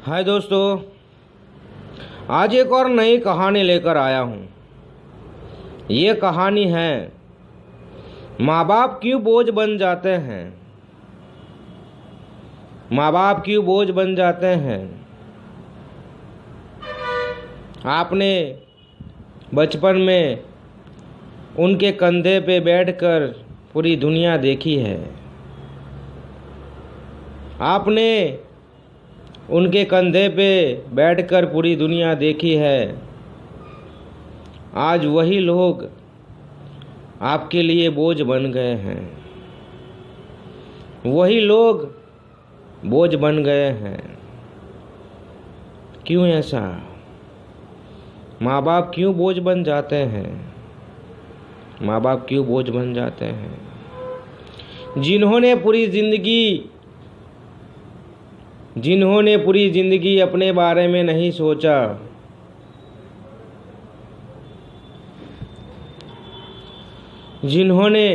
हाय दोस्तों, आज एक और नई कहानी लेकर आया हूँ। ये कहानी है माँ बाप क्यों बोझ बन जाते हैं। माँ बाप क्यों बोझ बन जाते हैं। आपने बचपन में उनके कंधे पे बैठकर पूरी दुनिया देखी है। आपने उनके कंधे पे बैठकर पूरी दुनिया देखी है। आज वही लोग आपके लिए बोझ बन गए हैं। वही लोग बोझ बन गए हैं। क्यों ऐसा? माँ बाप क्यों बोझ बन जाते हैं? माँ बाप क्यों बोझ बन जाते हैं? जिन्होंने पूरी जिंदगी अपने बारे में नहीं सोचा, जिन्होंने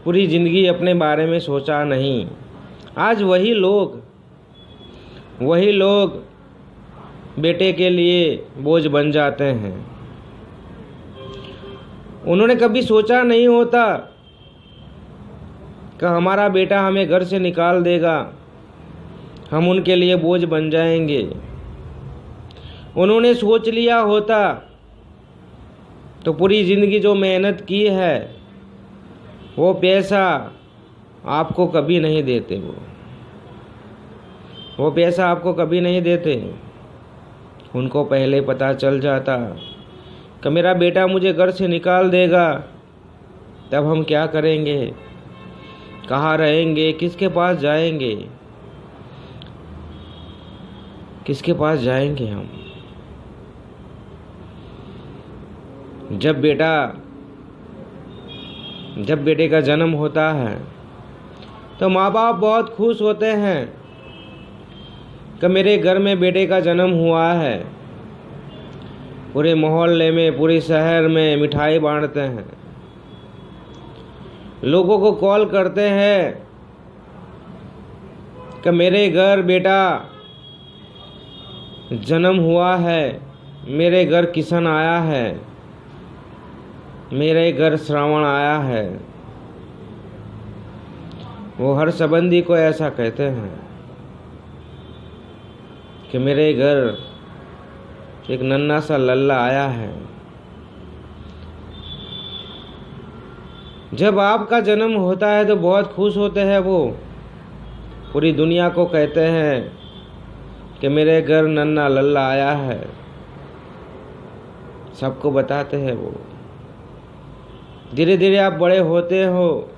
पूरी जिंदगी अपने बारे में सोचा नहीं, आज वही लोग बेटे के लिए बोझ बन जाते हैं। उन्होंने कभी सोचा नहीं होता कि हमारा बेटा हमें घर से निकाल देगा, हम उनके लिए बोझ बन जाएंगे। उन्होंने सोच लिया होता तो पूरी ज़िंदगी जो मेहनत की है वो पैसा आपको कभी नहीं देते। वो पैसा आपको कभी नहीं देते। उनको पहले पता चल जाता कि मेरा बेटा मुझे घर से निकाल देगा, तब हम क्या करेंगे, कहाँ रहेंगे, किसके पास जाएंगे, किसके पास जाएंगे हम। जब बेटे का जन्म होता है तो माँ बाप बहुत खुश होते हैं कि मेरे घर में बेटे का जन्म हुआ है। पूरे मोहल्ले में, पूरे शहर में मिठाई बांटते हैं, लोगों को कॉल करते हैं कि मेरे घर बेटा जन्म हुआ है, मेरे घर किशन आया है, मेरे घर श्रावण आया है। वो हर संबंधी को ऐसा कहते हैं कि मेरे घर एक नन्हा सा लल्ला आया है। जब आपका जन्म होता है तो बहुत खुश होते हैं। वो पूरी दुनिया को कहते हैं कि मेरे घर नन्हा लल्ला आया है, सबको बताते हैं वो। धीरे धीरे आप बड़े होते हो,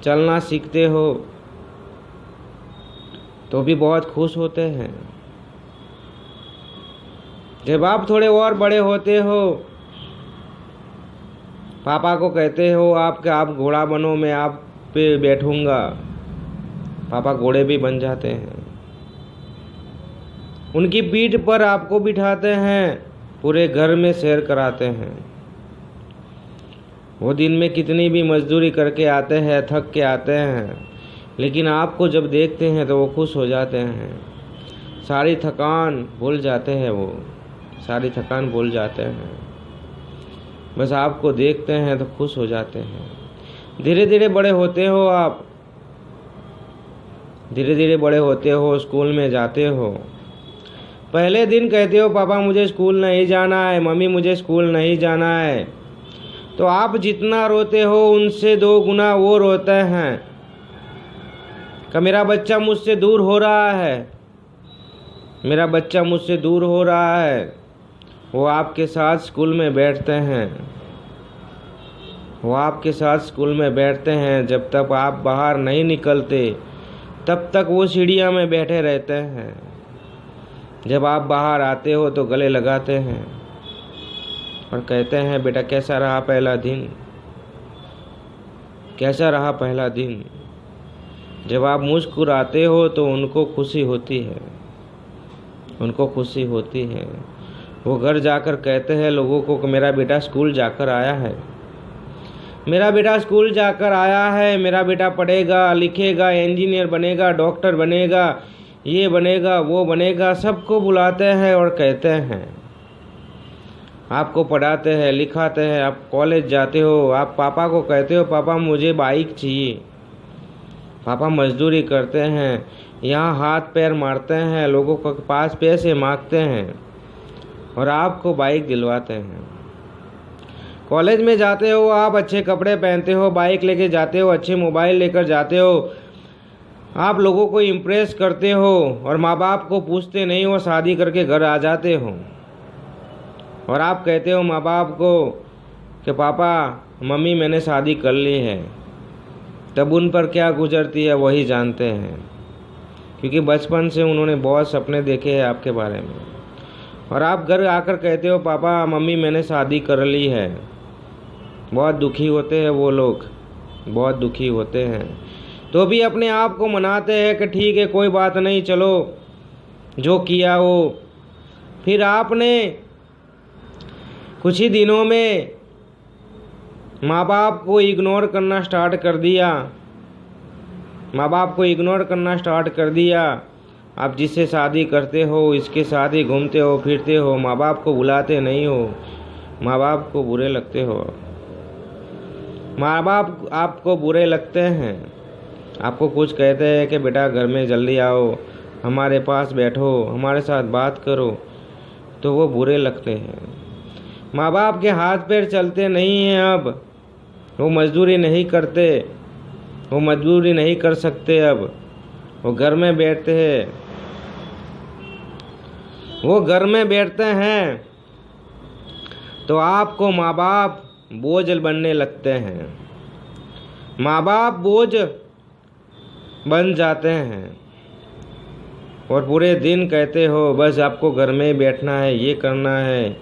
चलना सीखते हो, तो भी बहुत खुश होते हैं। जब आप थोड़े और बड़े होते हो, पापा को कहते हो आप घोड़ा बनो, मैं आप पे बैठूंगा, पापा घोड़े भी बन जाते हैं। उनकी पीठ पर आपको बिठाते हैं, पूरे घर में सैर कराते हैं। वो दिन में कितनी भी मजदूरी करके आते हैं, थक के आते हैं, लेकिन आपको जब देखते हैं तो वो खुश हो जाते हैं। सारी थकान भूल जाते हैं, वो सारी थकान भूल जाते हैं। बस आपको देखते हैं तो खुश हो जाते हैं। धीरे धीरे बड़े होते हो आप, धीरे धीरे बड़े होते हो, स्कूल में जाते हो। पहले दिन कहते हो पापा मुझे स्कूल नहीं जाना है, मम्मी मुझे स्कूल नहीं जाना है, तो आप जितना रोते हो उनसे 2 गुना वो रोते हैं कि मेरा बच्चा मुझसे दूर हो रहा है, मेरा बच्चा मुझसे दूर हो रहा है। वो आपके साथ स्कूल में बैठते हैं, वो आपके साथ स्कूल में बैठते हैं। जब तक आप बाहर नहीं निकलते तब तक वो सीढ़ियाँ में बैठे रहते हैं। जब आप बाहर आते हो तो गले लगाते हैं और कहते हैं बेटा कैसा रहा पहला दिन, कैसा रहा पहला दिन। जब आप मुस्कुराते हो तो उनको खुशी होती है, उनको खुशी होती है। वो घर जाकर कहते हैं लोगों को कि मेरा बेटा स्कूल जाकर आया है, मेरा बेटा स्कूल जाकर आया है, मेरा बेटा पढ़ेगा लिखेगा, इंजीनियर बनेगा, डॉक्टर बनेगा, ये बनेगा वो बनेगा, सबको बुलाते हैं और कहते हैं। आपको पढ़ाते हैं, लिखाते हैं, आप कॉलेज जाते हो, आप पापा को कहते हो पापा मुझे बाइक चाहिए। पापा मजदूरी करते हैं, यहाँ हाथ पैर मारते हैं, लोगों के पास पैसे मांगते हैं और आपको बाइक दिलवाते हैं। कॉलेज में जाते हो, आप अच्छे कपड़े पहनते हो, बाइक लेके जाते हो, अच्छे मोबाइल लेकर जाते हो, आप लोगों को इम्प्रेस करते हो और माँ बाप को पूछते नहीं हो, शादी करके घर आ जाते हो और आप कहते हो माँ बाप को कि पापा मम्मी मैंने शादी कर ली है। तब उन पर क्या गुजरती है वही जानते हैं, क्योंकि बचपन से उन्होंने बहुत सपने देखे हैं आपके बारे में। और आप घर आकर कहते हो पापा मम्मी मैंने शादी कर ली है। बहुत दुखी होते हैं वो लोग, बहुत दुखी होते हैं, तो भी अपने आप को मनाते हैं कि ठीक है कोई बात नहीं, चलो जो किया हो। फिर आपने कुछ ही दिनों में माँ बाप को इग्नोर करना स्टार्ट कर दिया, माँ बाप को इग्नोर करना स्टार्ट कर दिया। आप जिससे शादी करते हो इसके साथ ही घूमते हो फिरते हो, माँ बाप को बुलाते नहीं हो, माँ बाप को बुरे लगते हो, माँ बाप आपको बुरे लगते हैं। आपको कुछ कहते हैं कि बेटा घर में जल्दी आओ, हमारे पास बैठो, हमारे साथ बात करो, तो वो बुरे लगते हैं। माँ बाप के हाथ पैर चलते नहीं हैं, अब वो मजदूरी नहीं करते, वो मजदूरी नहीं कर सकते, अब वो घर में बैठते हैं, वो घर में बैठते हैं, तो आपको माँ बाप बोझ बनने लगते हैं, माँ बाप बोझ बन जाते हैं और पूरे दिन कहते हो बस आपको घर में बैठना है, ये करना है,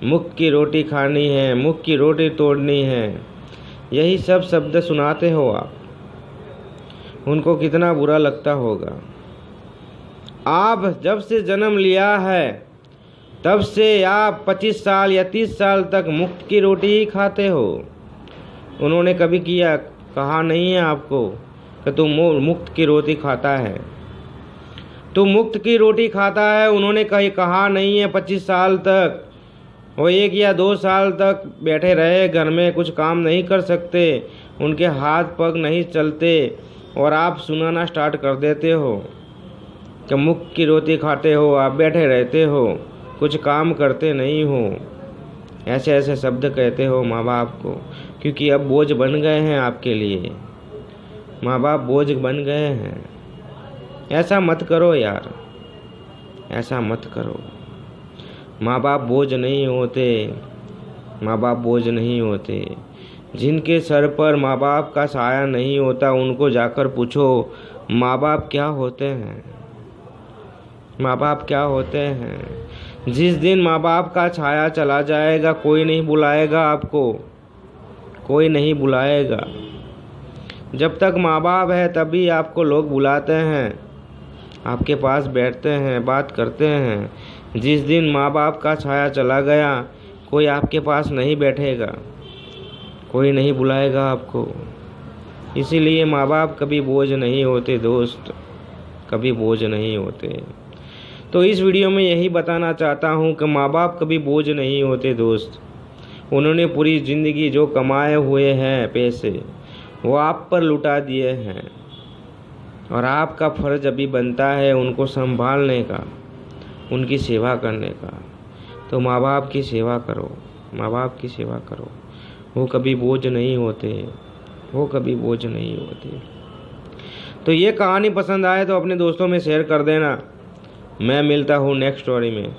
मुख की रोटी खानी है, मुख की रोटी तोड़नी है, यही सब शब्द सुनाते हो आप। उनको कितना बुरा लगता होगा। आप जब से जन्म लिया है तब से आप 25 साल या 30 साल तक मुफ्त की रोटी ही खाते हो। उन्होंने कभी कहा नहीं है आपको कि तुम मुफ्त की रोटी खाता है, तुम मुफ्त की रोटी खाता है। उन्होंने कहा नहीं है 25 साल तक। वो 1 या 2 साल तक बैठे रहे घर में, कुछ काम नहीं कर सकते, उनके हाथ पग नहीं चलते और आप सुनाना स्टार्ट कर देते हो कि मुफ्त की रोटी खाते हो, आप बैठे रहते हो, कुछ काम करते नहीं हो। ऐसे ऐसे शब्द कहते हो माँ बाप को, क्योंकि अब बोझ बन गए हैं आपके लिए, माँ बाप बोझ बन गए हैं। ऐसा मत करो यार, ऐसा मत करो। माँ बाप बोझ नहीं होते, माँ बाप बोझ नहीं होते। जिनके सर पर माँ बाप का साया नहीं होता उनको जाकर पूछो माँ बाप क्या होते हैं, माँ बाप क्या होते हैं। जिस दिन माँ बाप का छाया चला जाएगा कोई नहीं बुलाएगा आपको, कोई नहीं बुलाएगा। जब तक माँ बाप है तभी आपको लोग बुलाते हैं, आपके पास बैठते हैं, बात करते हैं। जिस दिन माँ बाप का छाया चला गया कोई आपके पास नहीं बैठेगा, कोई नहीं बुलाएगा आपको। इसीलिए माँ बाप कभी बोझ नहीं होते दोस्त, कभी बोझ नहीं होते। तो इस वीडियो में यही बताना चाहता हूँ कि माँ बाप कभी बोझ नहीं होते दोस्त। उन्होंने पूरी ज़िंदगी जो कमाए हुए हैं पैसे वो आप पर लुटा दिए हैं और आपका फ़र्ज़ अभी बनता है उनको संभालने का, उनकी सेवा करने का। तो माँ बाप की सेवा करो, माँ बाप की सेवा करो। वो कभी बोझ नहीं होते, वो कभी बोझ नहीं होते। तो ये कहानी पसंद आए तो अपने दोस्तों में शेयर कर देना। मैं मिलता हूँ नेक्स्ट स्टोरी में।